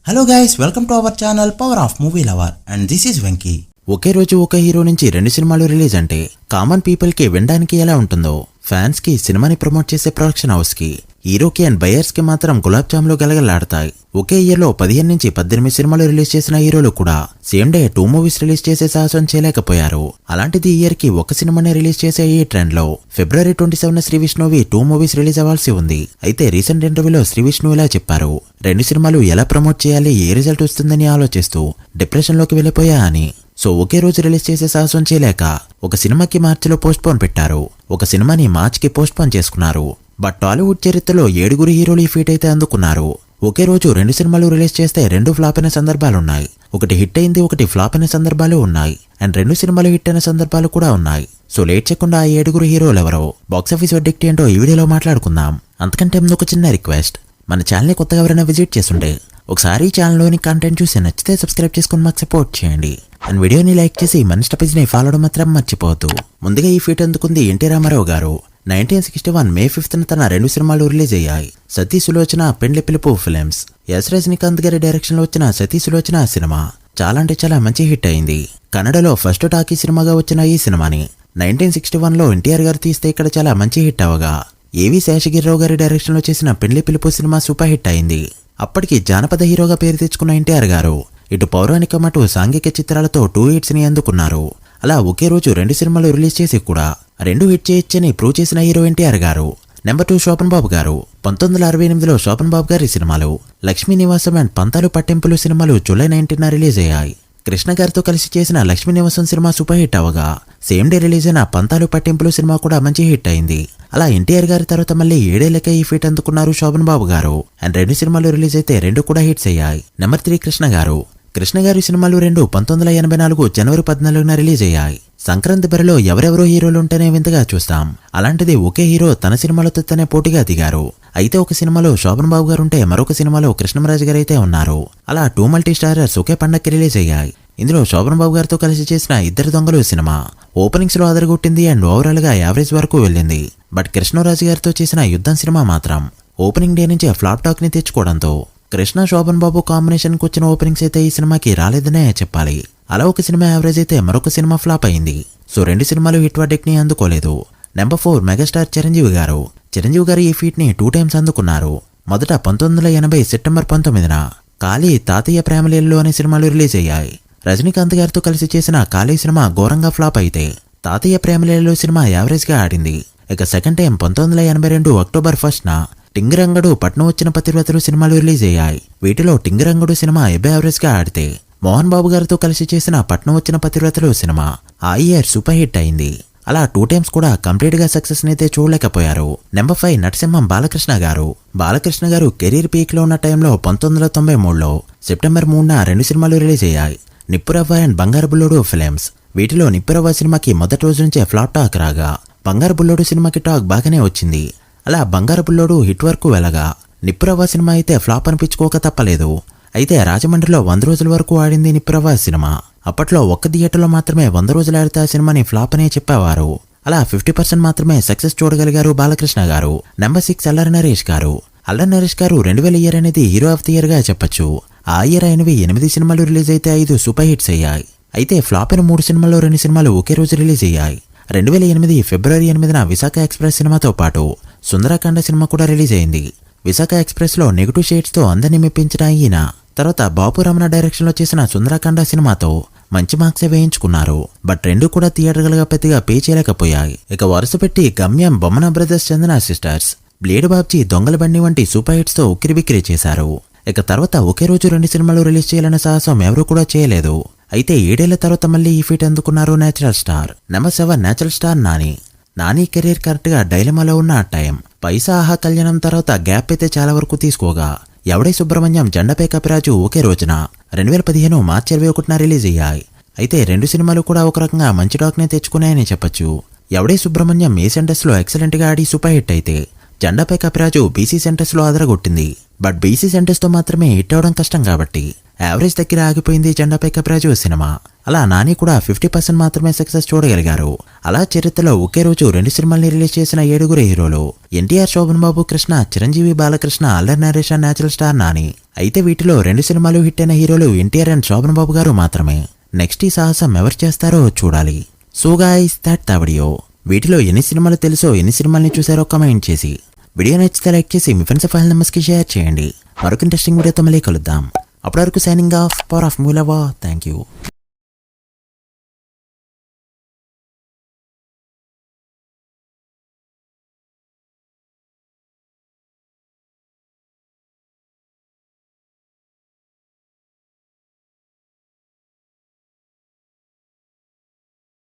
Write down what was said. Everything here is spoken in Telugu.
Hello guys, welcome to our channel power of movie lover and this is Venky. ఒకే రోజు ఒక హీరో నుంచి 2 సినిమాలు రిలీజ్ అంటే కామన్ పీపుల్ కి వినడానికి ఎలా ఉంటుందో, ఫ్యాన్స్ కి సినిమాని ప్రమోట్ చేసే ప్రొడక్షన్ హౌస్ కి, హీరోకి అండ్ బయర్స్ కి మాత్రం గులాబ్ జామ్లు గలగలాడతాయి. ఒకే ఇయర్ లో 15 నుంచి 18 సినిమాలు రిలీజ్ చేసిన హీరోలు కూడా సేమ్ డే 2 మూవీస్ రిలీజ్ చేసే సాహసం చేయలేకపోయారు. అలాంటిది ఇయర్ కి ఒక సినిమానే రిలీజ్ చేసే ఈ ట్రెండ్ లో ఫిబ్రవరి 27 శ్రీ విష్ణువి 2 మూవీస్ రిలీజ్ అవ్వాల్సి ఉంది. అయితే రీసెంట్ ఇంటర్వ్యూలో శ్రీ విష్ణు ఇలా చెప్పారు, 2 సినిమాలు ఎలా ప్రమోట్ చేయాలి, ఏ రిజల్ట్ వస్తుందని ఆలోచిస్తూ డిప్రెషన్ లోకి వెళ్ళిపోయా అని. సో ఒకే రోజు రిలీజ్ చేసే సాహసం చేయలేక ఒక సినిమాకి మార్చిలో పోస్ట్ పోన్ పెట్టారు, ఒక సినిమాని మార్చ్ కి పోస్ట్ పోన్ చేసుకున్నారు. బట్ టాలీవుడ్ చరిత్రలో 7 హీరోలు ఈ ఫీట్ అయితే అందుకున్నారు. ఒకే రోజు 2 సినిమాలు రిలీజ్ చేస్తే 2 ఫ్లాప్ అయిన సందర్భాలున్నాయి, ఒకటి హిట్ అయింది, ఒకటి ఫ్లాప్ అయిన సందర్భాలు ఉన్నాయి, అండ్ 2 సినిమాలు హిట్ అయిన సందర్భాలు కూడా ఉన్నాయి. సో లేట్ చేయకుండా ఆ 7 హీరోలు ఎవరో, బాక్సాఫీస్ వెర్డిక్ట్ ఏంటో ఈ వీడియోలో మాట్లాడుకుందాం. అంతకంటే ముందు ఒక చిన్న రిక్వెస్ట్, మన ఛానల్ని కొత్తగా ఎవరైనా విజిట్ చేస్తుంటే ఒకసారి ఛానల్లోని కంటెంట్ చూసి నచ్చితే సబ్స్క్రైబ్ చేసుకుని మాకు సపోర్ట్ చేయండి. అండ్ వీడియోని లైక్ చేసి మన ఇన్స్టా పేజ్ని ఫాలో అవడం మాత్రం మర్చిపోవద్దు. ముందుగా ఈ ఫీట్ అందుకుంది ఎన్టీ రామారావు గారు. 1961 మే 5th తన 2 సినిమాలు రిలీజ్ అయ్యాయి. సతీ సులోచన, పెండ్లి పిలుపు ఫిలిమ్స్. ఎస్ రజనీకాంత్ గారి డైరెక్షన్ లో వచ్చిన సతీ సులోచన సినిమా చాలా అంటే చాలా మంచి హిట్ అయింది. కన్నడలో ఫస్ట్ టాకీ సినిమాగా వచ్చిన ఈ సినిమాని 1961 లో ఎన్టీఆర్ గారు తీస్తే ఇక్కడ చాలా మంచి హిట్ అవగా, ఏవి శేషగిరిరావు గారి డైరెక్షన్ లో చేసిన పెండ్లి పిలుపు సినిమా సూపర్ హిట్ అయింది. అప్పటికి జానపద హీరోగా పేరు తెచ్చుకున్న ఎన్టీఆర్ గారు ఇటు పౌరాణికం అటు సాంఘిక చిత్రాలతో 2 హిట్స్ ని అందుకున్నారు. అలా ఒకే రోజు 2 సినిమాలు రిలీజ్ చేసి కూడా 2 హిట్ చేయొచ్చని ప్రూవ్ చేసిన హీరో ఎన్టీఆర్ గారు. నెంబర్ 2 శోభన్ బాబు గారు. 1968లో శోభన్ బాబు గారి సినిమాలు లక్ష్మీ నివాసం అండ్ పంతాలు పట్టింపులు సినిమాలు జూలై 19న రిలీజ్ అయ్యాయి. కృష్ణ గారితో కలిసి చేసిన Lakshmi Nivasam cinema super hit అవగా, సేమ్ డే రిలీజ్ అయిన పంతాలు పట్టింపులు సినిమా కూడా మంచి హిట్ అయింది. అలా ఎన్టీఆర్ గారి తర్వాత మళ్ళీ 7 ఏళ్లకే ఈ ఫీట్ అందుకున్నారు శోభన్ బాబు గారు. అండ్ 2 సినిమాలు రిలీజ్ అయితే 2 కూడా హిట్స్ అయ్యాయి. నెంబర్ 3 కృష్ణ గారు. కృష్ణ గారి సినిమాలు 2 1984 జనవరి 14న రిలీజ్ అయ్యాయి. సంక్రాంతి బరిలో ఎవరెవరో హీరోలు ఉంటేనే వింతగా చూస్తాం, అలాంటిది ఒకే హీరో తన సినిమాలతో తనే పోటీగా దిగారు. అయితే ఒక సినిమాలో శోభన్ బాబు గారు ఉంటే మరొక సినిమాలో కృష్ణరాజు గారు అయితే ఉన్నారు. అలా 2 మల్టీ స్టారర్స్ ఒకే పండక్కి రిలీజ్ అయ్యాయి. ఇందులో శోభన్ బాబు గారితో కలిసి చేసిన ఇద్దరు దొంగలు సినిమా ఓపెనింగ్స్ లో అదరగొట్టింది అండ్ ఓవరాల్ గా యావరేజ్ వరకు వెళ్ళింది. బట్ కృష్ణరాజు గారితో చేసిన యుద్ధం సినిమా మాత్రం ఓపెనింగ్ డే నుంచి ఫ్లాప్ టాక్ ని తెచ్చుకోవడంతో కృష్ణ శోభన్ బాబు కాంబినేషన్ కు వచ్చిన ఓపెనింగ్స్ అయితే ఈ సినిమాకి రాలేదనే చెప్పాలి. అలా ఒక సినిమా యావరేజ్ అయితే మరొక సినిమా ఫ్లాప్ అయింది. సో 2 సినిమాలు హిట్ వర్డిక్ట్ ని అందుకోలేదు. నెంబర్ 4 మెగాస్టార్ చిరంజీవి గారు. చిరంజీవి గారు ఈ ఫీట్ ని 2 టైమ్స్ అందుకున్నారు. మొదట 1980 సెప్టెంబర్ 19న కాళీ, తాతయ్య ప్రేమలీలలో అనే సినిమాలు రిలీజ్ అయ్యాయి. రజనీకాంత్ గారితో కలిసి చేసిన కాళీ సినిమా ఘోరంగా ఫ్లాప్ అయితే తాతయ్య ప్రేమలీలలో సినిమా యావరేజ్ గా ఆడింది. ఇక సెకండ్ టైం 1982 అక్టోబర్ 1న టింగిరంగడు, పట్నం వచ్చిన పతివ్రతలు సినిమాలు రిలీజ్ అయ్యాయి. వీటిలో టింగిరంగడు సినిమా యావరేజ్ గా ఆడితే మోహన్ బాబు గారితో కలిసి చేసిన పట్నం వచ్చిన పతివ్రతలు సినిమా ఆ ఇయర్ సూపర్ హిట్ అయింది. అలా 2 టైమ్స్ కూడా కంప్లీట్ గా సక్సెస్ నైతే చూడలేకపోయారు. నెంబర్ 5 నరసింహం బాలకృష్ణ గారు. బాలకృష్ణ గారు కెరీర్ పీక్ లో ఉన్న టైంలో 1993లో సెప్టెంబర్ 3న 2 సినిమాలు రిలీజ్ అయ్యాయి. నిప్పురవ్వ అండ్ బంగారు బుల్లోడు ఫిలిమ్స్. వీటిలో నిప్పురవ్వ సినిమాకి మొదటి రోజు నుంచే ఫ్లాప్ టాక్ రాగా, బంగారు బుల్లోడు సినిమాకి టాక్ బాగానే వచ్చింది. అలా బంగారు బుల్లోడు హిట్ వరకు వెళ్ళగా, నిప్పురవ్వ సినిమా అయితే ఫ్లాప్ అనిపించుకోక తప్పలేదు. అయితే రాజమండ్రిలో 100 రోజుల వరకు ఆడింది నిప్పురవ్వ సినిమా. అప్పట్లో ఒక్క థియేటర్లో మాత్రమే 100 రోజులు ఆడితే ఆ సినిమాని ఫ్లాప్ అనే చెప్పేవారు. అలా 50% మాత్రమే సక్సెస్ చూడగలిగారు బాలకృష్ణ గారు. నెంబర్ 6 అల్లరి నరేష్ గారు. అల్లరి నరేష్ గారు 2000 ఇయర్ అనేది హీరో ఆఫ్ ది ఇయర్ గా చెప్పొచ్చు. ఆ ఇయర్ అయినవి 8 సినిమాలు రిలీజ్ అయితే 5 సూపర్ హిట్స్ అయ్యాయి. అయితే ఫ్లాప్ అయిన 3 సినిమాల్లో 2 సినిమాలు ఒకే రోజు రిలీజ్ అయ్యాయి. 2008 ఫిబ్రవరి 8న విశాఖ ఎక్స్ప్రెస్ సినిమాతో పాటు సుందరకాండ సినిమా కూడా రిలీజ్ అయింది. విశాఖ ఎక్స్ప్రెస్ లో నెగిటివ్ షేడ్స్ తో అందరినీ మెప్పించిన ఈయన తర్వాత బాపు రమణ డైరెక్షన్ లో చేసిన సుందరకాండ సినిమాతో మంచి మార్క్సే వేయించుకున్నారు. బట్ 2 కూడా థియేటర్లు గా పెద్దగా పే చేయలేకపోయాయి. ఇక వరుస పెట్టి గమ్యం, బొమ్మన బ్రదర్స్, చందన సిస్టర్స్, బ్లేడ్ బాబ్జీ, దొంగల బండి వంటి సూపర్ హిట్స్ తో ఉక్కిరిబిక్కిరి చేశారు. ఇక తర్వాత ఒకే రోజు 2 సినిమాలు రిలీజ్ చేయాలన్న సాహసం ఎవరు కూడా చేయలేదు. అయితే 7 ఏళ్ల తర్వాత మళ్ళీ ఈ ఫీట్ అందుకున్నారు natural star. Number 7 natural star Nani. Nani career correct గా డైలమాలో ఉన్న ఆ టైం. పైసా, ఆహా, కళ్యాణం తర్వాత గ్యాప్ అయితే చాలా వరకు తీసుకోగా, ఎవడే సుబ్రహ్మణ్యం, జెండపై కపిరాజు ఒకే రోజున 2015 మార్చి 21న రిలీజ్ అయ్యాయి. అయితే 2 సినిమాలు కూడా ఒక రకంగా మంచి టాక్ నే తెచ్చుకున్నాయని చెప్పొచ్చు. ఎవడే సుబ్రహ్మణ్యం ఏ సెంటర్స్ లో ఎక్సలెంట్ గా ఆడి సూపర్ హిట్ అయితే జెండాపై కపిరాజు బీసీ సెంటర్స్ లో అదరగొట్టింది. బట్ బీసీ సెంటర్స్ తో మాత్రమే హిట్ అవడం కష్టం కాబట్టి యావరేజ్ దగ్గర ఆగిపోయింది జెండాపై కపిరాజు సినిమా. అలా నాని కూడా 50% మాత్రమే సక్సెస్ చూడగలిగారు. అలా చరిత్రలో ఒకే రోజు 2 సినిమాల్ని రిలీజ్ చేసిన 7 హీరోలు ఎన్టీఆర్, శోభన్ బాబు, కృష్ణ, చిరంజీవి, బాలకృష్ణ, అల్లరి నరేష్, నేచురల్ స్టార్ నాని. అయితే వీటిలో 2 సినిమాలు హిట్ అయిన హీరోలు ఎన్టీఆర్ అండ్ శోభన్ బాబు గారు మాత్రమే. నెక్స్ట్ ఈ సాహసం ఎవరు చేస్తారో చూడాలి. So guys, that the video. వీటిలో ఎన్ని సినిమాలు తెలుసో, ఎన్ని సినిమాల్ని చూసారో కామెంట్ చేసి, వీడియో నచ్చితే లైక్ చేసి మీ ఫ్రెండ్స్ ఫైల్ నెంబర్స్ కి షేర్ చేయండి. మరొక ఇంట్రెస్టింగ్ వీడియోతో మళ్ళీ కలుద్దాం. అప్పటి వరకు signing off, power of movie lover. Thank you.